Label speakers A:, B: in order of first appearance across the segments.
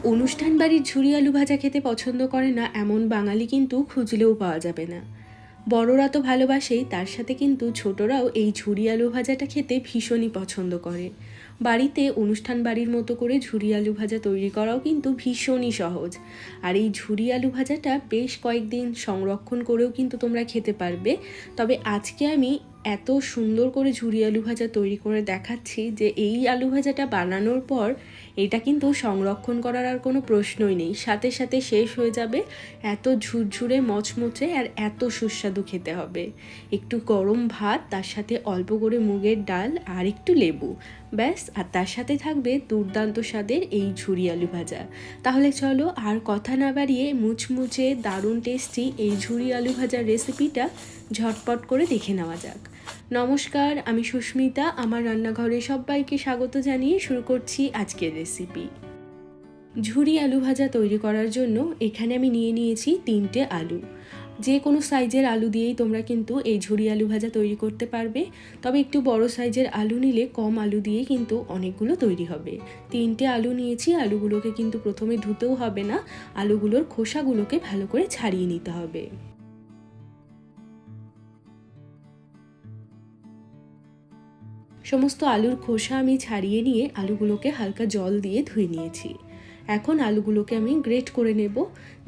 A: অনুষ্ঠান বাড়ির ঝুরি আলু ভাজা খেতে পছন্দ করে না এমন বাঙালি কিন্তু খুঁজলেও পাওয়া যাবে না। বড়রা তো ভালোবাসেই, তার সাথে কিন্তু ছোটরাও এই ঝুরি আলু ভাজাটা খেতে ভীষণই পছন্দ করে। বাড়িতে অনুষ্ঠান বাড়ির মতো করে ঝুরি আলু ভাজা তৈরি করাও কিন্তু ভীষণই সহজ। আর এই ঝুরি আলু ভাজাটা বেশ কয়েকদিন সংরক্ষণ করেও কিন্তু তোমরা খেতে পারবে। তবে আজকে আমি এত সুন্দর করে ঝুরি আলু ভাজা তৈরি করে দেখাচ্ছি যে এই আলু ভাজাটা বানানোর পর এটা কিন্তু সংরক্ষণ করার আর কোনো প্রশ্নই নেই, সাথে সাথে শেষ হয়ে যাবে। এত ঝুরঝুরে মচমচে আর এত সুস্বাদু খেতে হবে। একটু গরম ভাত, তার সাথে অল্প করে মুগের ডাল আর একটু লেবু, ব্যাস। আর তার সাথে থাকবে দুর্দান্ত স্বাদের এই ঝুরি আলু ভাজা। তাহলে চলো আর কথা না বাড়িয়ে মুচমুচে দারুণ টেস্টি এই ঝুরি আলু ভাজার রেসিপিটা ঝটপট করে দেখে নেওয়া যাক। নমস্কার, আমি সুস্মিতা। আমার রান্নাঘরে সবাইকে স্বাগত জানিয়ে শুরু করছি আজকের রেসিপি। ঝুরি আলু ভাজা তৈরি করার জন্য এখানে আমি নিয়ে নিয়েছি 3টে আলু। যে কোনো সাইজের আলু দিয়েই তোমরা কিন্তু এই ঝুরি আলু ভাজা তৈরি করতে পারবে, তবে একটু বড় সাইজের আলু নিলে কম আলু দিয়ে কিন্তু অনেকগুলো তৈরি হবে। 3টে আলু নিয়েছি। আলুগুলোকে কিন্তু প্রথমে ধুতেও হবে না, আলুগুলোর খোসাগুলোকে ভালো করে ছাড়িয়ে নিতে হবে। সমস্ত আলুর খোসা আমি ছাড়িয়ে নিয়ে আলুগুলোকে হালকা জল দিয়ে ধুয়ে নিয়েছি। এখন আলুগুলোকে আমি গ্রেট করে নেব।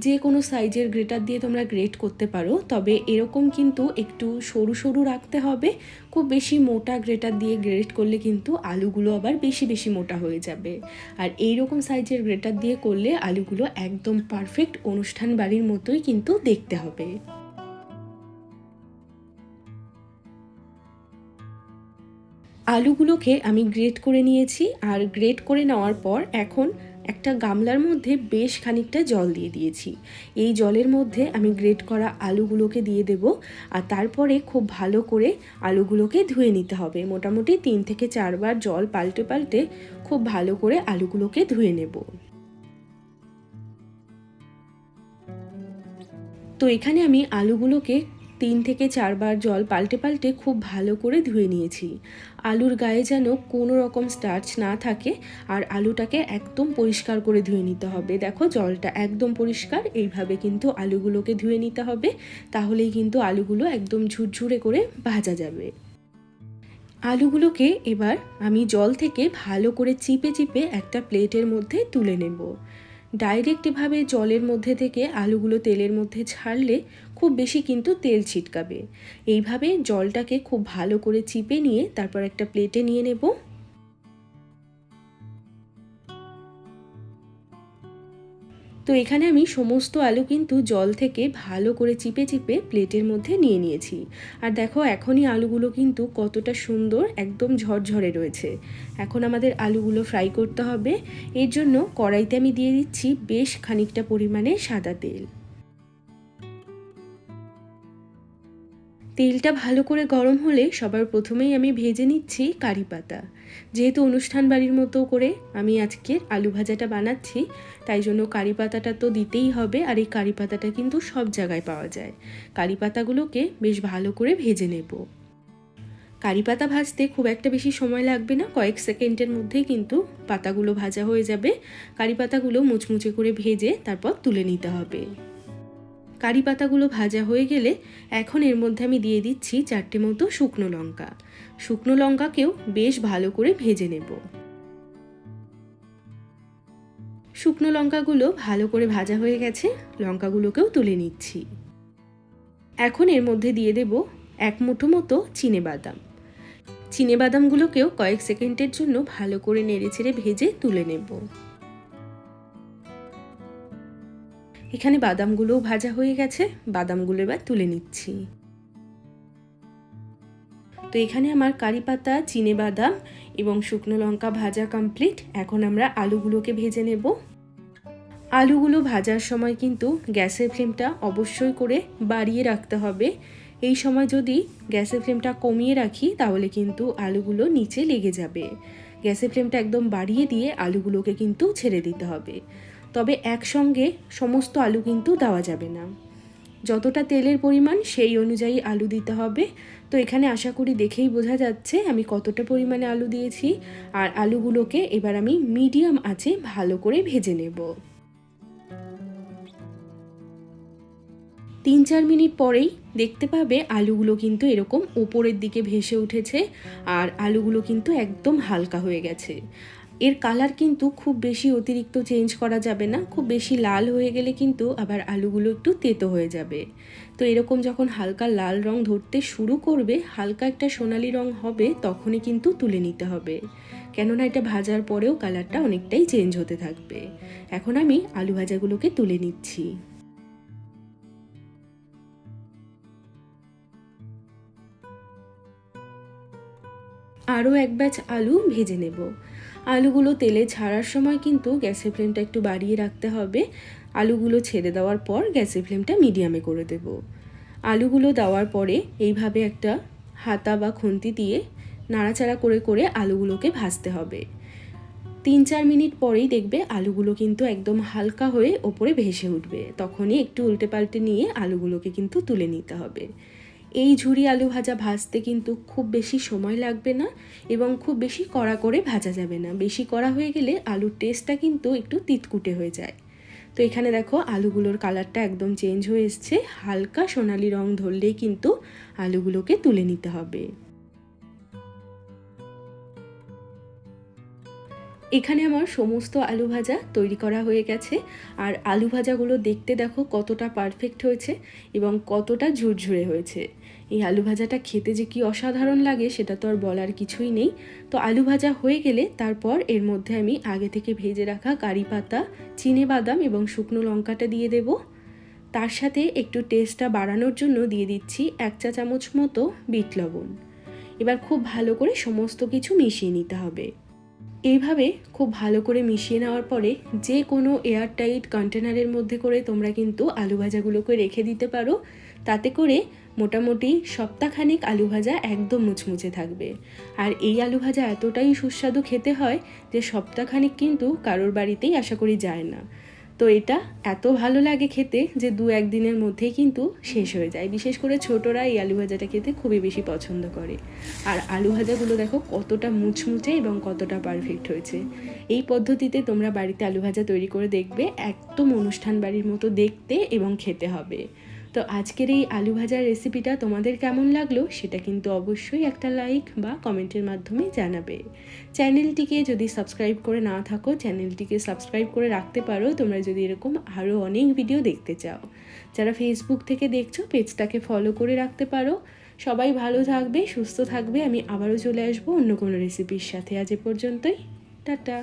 A: যে কোনো সাইজের গ্রেটার দিয়ে তোমরা গ্রেট করতে পারো, তবে এরকম কিন্তু একটু সরু সরু রাখতে হবে। খুব বেশি মোটা গ্রেটার দিয়ে গ্রেট করলে কিন্তু আলুগুলো আবার বেশি বেশি মোটা হয়ে যাবে। আর এই রকম সাইজের গ্রেটার দিয়ে করলে আলুগুলো একদম পারফেক্ট অনুষ্ঠান বাড়ির মতোই কিন্তু দেখতে হবে। আলুগুলোকে আমি গ্রেট করে নিয়েছি। আর গ্রেট করে নেওয়ার পর এখন একটা গামলার মধ্যে বেশ খানিকটা জল দিয়ে দিয়েছি। এই জলের মধ্যে আমি গ্রেট করা আলুগুলোকে দিয়ে দেব। আর তারপরে খুব ভালো করে আলুগুলোকে ধুয়ে নিতে হবে। মোটামুটি 3 থেকে 4 বার জল পাল্টে পাল্টে খুব ভালো করে আলুগুলোকে ধুয়ে নেব। তো এখানে আমি আলুগুলোকে 3 থেকে 4 বার জল পাল্টে পাল্টে খুব ভালো করে ধুয়ে নিয়েছি। আলুর গায়ে যেন কোনো রকম স্টার্চ না থাকে, আর আলুটাকে একদম পরিষ্কার করে ধুয়ে নিতে হবে। দেখো জলটা একদম পরিষ্কার, এইভাবে কিন্তু আলুগুলোকে ধুয়ে নিতে হবে। তাহলেই কিন্তু আলুগুলো একদম ঝুরঝুরে করে ভাজা যাবে। আলুগুলোকে এবার আমি জল থেকে ভালো করে চিপে চিপে একটা প্লেটের মধ্যে তুলে নেব। ডাইরেক্ট এভাবে জলের মধ্যে থেকে আলুগুলো তেলের মধ্যে ছাড়লে খুব বেশি কিন্তু তেল ছিটকাবে। এইভাবে জলটাকে খুব ভালো করে চিপে নিয়ে তারপর একটা প্লেটে নিয়ে নেব। তো এখানে আমি সমস্ত আলু কিন্তু জল থেকে ভালো করে চিপে চিপে প্লেটের মধ্যে নিয়ে নিয়েছি। আর দেখো এখনই আলুগুলো কিন্তু কতটা সুন্দর একদম ঝরঝরে রয়েছে। এখন আমাদের আলুগুলো ফ্রাই করতে হবে। এর জন্য কড়াইতে আমি দিয়ে দিচ্ছি বেশ খানিকটা পরিমাণে সাদা তেল। তেলটা ভালো করে গরম হলে সবার প্রথমেই আমি ভেজে নিচ্ছি কারি পাতা। যেহেতু অনুষ্ঠান বাড়ির মতো করে আমি আজকের আলু ভাজাটা বানাচ্ছি, তাই জন্য কারি পাতাটা তো দিতেই হবে। আর এই কারি পাতাটা কিন্তু সব জায়গায় পাওয়া যায়। কারি পাতাগুলোকে বেশ ভালো করে ভেজে নেব। কারি পাতা ভাজতে খুব একটা বেশি সময় লাগবে না, কয়েক সেকেন্ডের মধ্যেই কিন্তু পাতাগুলো ভাজা হয়ে যাবে। কারি পাতাগুলো মুচমুচে করে ভেজে তারপর তুলে নিতে হবে। কারি পাতাগুলো ভাজা হয়ে গেলে এখন এর মধ্যে আমি দিয়ে দিচ্ছি 4টে মতো শুকনো লঙ্কা। শুকনো লঙ্কাকেও বেশ ভালো করে ভেজে নেব। শুকনো লঙ্কাগুলো ভালো করে ভাজা হয়ে গেছে, লঙ্কাগুলোকেও তুলে নিচ্ছি। এখন এর মধ্যে দিয়ে দেব 1 মুঠো মতো চিনেবাদাম। চিনেবাদামগুলোকেও কয়েক সেকেন্ডের জন্য ভালো করে নেড়েচেড়ে ভেজে তুলে নেব। এখানে বাদামগুলোও ভাজা হয়ে গেছে, বাদামগুলো এবার তুলে নিচ্ছি। তো এখানে আমার কারি পাতা, চিনেবাদাম এবং শুকনো লঙ্কা ভাজা কমপ্লিট। এখন আমরা আলুগুলোকে ভেজে নেব। আলুগুলো ভাজার সময় কিন্তু গ্যাসের ফ্লেমটা অবশ্যই করে বাড়িয়ে রাখতে হবে। এই সময় যদি গ্যাসের ফ্লেমটা কমিয়ে রাখি তাহলে কিন্তু আলুগুলো নিচে লেগে যাবে। গ্যাসের ফ্লেমটা একদম বাড়িয়ে দিয়ে আলুগুলোকে কিন্তু ছেড়ে দিতে হবে। তবে একসঙ্গে সমস্ত আলু কিন্তু দেওয়া যাবে না। যতটা তেলের পরিমাণ সেই অনুযায়ী আলু দিতে হবে। তো এখানে আশা করি দেখেই বোঝা যাচ্ছে আমি কতটা পরিমাণে আলু দিয়েছি। আর আলুগুলোকে এবার আমি মিডিয়াম আঁচে ভালো করে ভেজে নেব। 3-4 মিনিট পরেই দেখতে পাবে আলুগুলো কিন্তু এরকম ওপরের দিকে ভেসে উঠেছে আর আলুগুলো কিন্তু একদম হালকা হয়ে গেছে। এর কালার কিন্তু খুব বেশি অতিরিক্ত চেঞ্জ করা যাবে না, খুব বেশি লাল হয়ে গেলে কিন্তু আবার আলুগুলো একটু তেতো হয়ে যাবে। তো এরকম যখন হালকা লাল রং ধরতে শুরু করবে, হালকা একটা সোনালি রং হবে, তখনই কিন্তু তুলে নিতে হবে, কেননা এটা ভাজার পরেও কালারটা অনেকটাই চেঞ্জ হতে থাকবে। এখন আমি আলু ভাজাগুলোকে তুলে নিচ্ছি। আরও এক ব্যাচ আলু ভেজে নেব। আলুগুলো তেলে ছাড়ার সময় কিন্তু গ্যাসের ফ্লেমটা একটু বাড়িয়ে রাখতে হবে। আলুগুলো ছেড়ে দেওয়ার পর গ্যাসের ফ্লেমটা মিডিয়ামে করে দেব। আলুগুলো দেওয়ার পরে এইভাবে একটা হাতা বা খুন্তি দিয়ে নাড়াচাড়া করে করে আলুগুলোকে ভাজতে হবে। 3-4 মিনিট পরেই দেখবে আলুগুলো কিন্তু একদম হালকা হয়ে ওপরে ভেসে উঠবে, তখনই একটু উল্টে পাল্টে নিয়ে আলুগুলোকে কিন্তু তুলে নিতে হবে। এই ঝুরি আলু ভাজা ভাজতে কিন্তু খুব বেশি সময় লাগবে না এবং খুব বেশি কড়া করে ভাজা যাবে না। বেশি কড়া হয়ে গেলে আলুর টেস্টটা কিন্তু একটু তিতকুটে হয়ে যায়। তো এখানে দেখো আলুগুলোর কালারটা একদম চেঞ্জ হয়ে এসছে, হালকা সোনালি রং ধরলেই কিন্তু আলুগুলোকে তুলে নিতে হবে। এখানে আমার সমস্ত আলু ভাজা তৈরি করা হয়ে গেছে। আর আলু ভাজাগুলো দেখতে দেখো কতটা পারফেক্ট হয়েছে এবং কতটা ঝুরঝুরে হয়েছে। এই আলু ভাজাটা খেতে যে কি অসাধারণ লাগে সেটা তো আর বলার কিছুই নেই। তো আলু ভাজা হয়ে গেলে তারপর এর মধ্যে আমি আগে থেকে ভেজে রাখা কারি পাতা, চিনেবাদাম এবং শুকনো লঙ্কাটা দিয়ে দেব। তার সাথে একটু টেস্টটা বাড়ানোর জন্য দিয়ে দিচ্ছি 1 চা চামচ মতো বিট লবণ। এবার খুব ভালো করে সমস্ত কিছু মিশিয়ে নিতে হবে। এইভাবে খুব ভালো করে মিশিয়ে নেওয়ার পরে যে কোনো এয়ারটাইট কন্টেনারের মধ্যে করে তোমরা কিন্তু আলু ভাজাগুলোকে রেখে দিতে পারো। তাতে করে মোটামুটি সপ্তাহখানেক আলু ভাজা একদম মুচমুচে থাকবে। আর এই আলু ভাজা এতটাই সুস্বাদু খেতে হয় যে সপ্তাহখানেক কিন্তু কারোর বাড়িতেই আশা করি যায় না। তো এটা এত ভালো লাগে খেতে যে 2-1 দিনের মধ্যেই কিন্তু শেষ হয়ে যায়। বিশেষ করে ছোটরা এই আলু ভাজাটা খেতে খুবই বেশি পছন্দ করে। আর আলু ভাজাগুলো দেখো কতটা মুচমুচে এবং কতটা পারফেক্ট হয়েছে। এই পদ্ধতিতে তোমরা বাড়িতে আলু ভাজা তৈরি করে দেখবে, একদম অনুষ্ঠান বাড়ির মতো দেখতে এবং খেতে হবে। তো আজকের এই আলু ভাজার রেসিপিটা তোমাদের কেমন লাগলো সেটা কিন্তু অবশ্যই একটা লাইক বা কমেন্টের মাধ্যমে জানাবে। চ্যানেলটিকে যদি সাবস্ক্রাইব করে না থাকো, চ্যানেলটিকে সাবস্ক্রাইব করে রাখতে পারো তোমরা যদি এরকম আরও অনেক ভিডিও দেখতে চাও। যারা ফেসবুক থেকে দেখছো পেজটাকে ফলো করে রাখতে পারো। সবাই ভালো থাকবে, সুস্থ থাকবে। আমি আবারও চলে আসবো অন্য কোনো রেসিপির সাথে। আজ এ পর্যন্তই, টাটা।